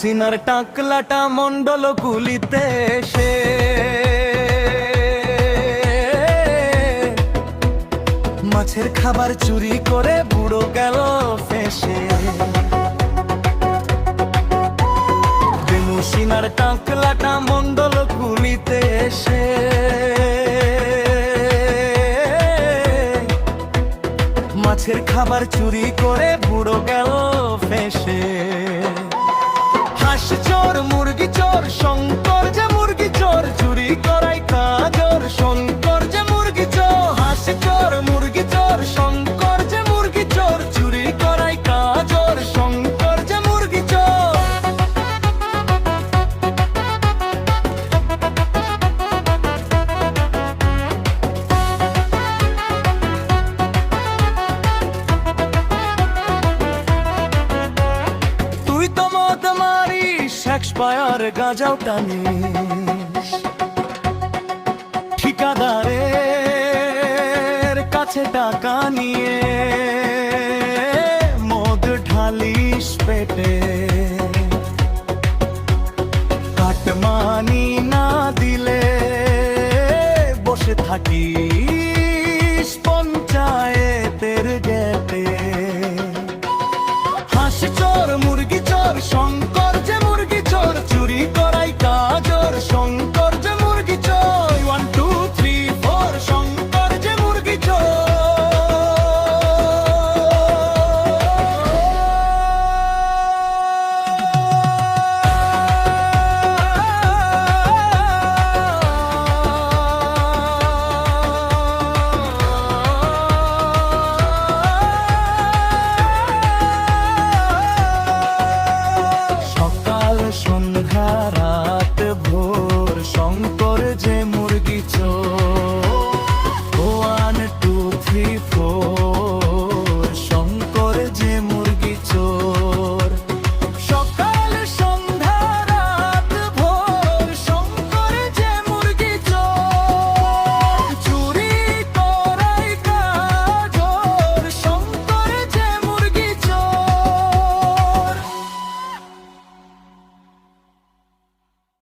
সিনার টাকলাটা মন্ডল গুলিতে এসে মাছের খাবার চুরি করে বুড়ো গেল ফেসে। সিনার টাকলাটা মন্ডল গুলিতে এসে মাছের খাবার চুরি করে বুড়ো গেল ফেসে। হাঁস চোর মুরগি চোর শঙ্কর যে মুরগি চোর চুরি করাই কাজর শঙ্কর যে মুরগি চোর। হাঁস চোর মুরগি চোর শঙ্কর যে মুরগি চোর চুরি করাই কাজর শঙ্কর যে মুরগি চোর। তুই তো মদ মারিস এক্সপায়ার গাঁজাও টানিস, ঠিকাদারের কাছে টাকা নিয়ে মদ ঢালিস পেটে। কাটমানি না দিলে বসে থাকিস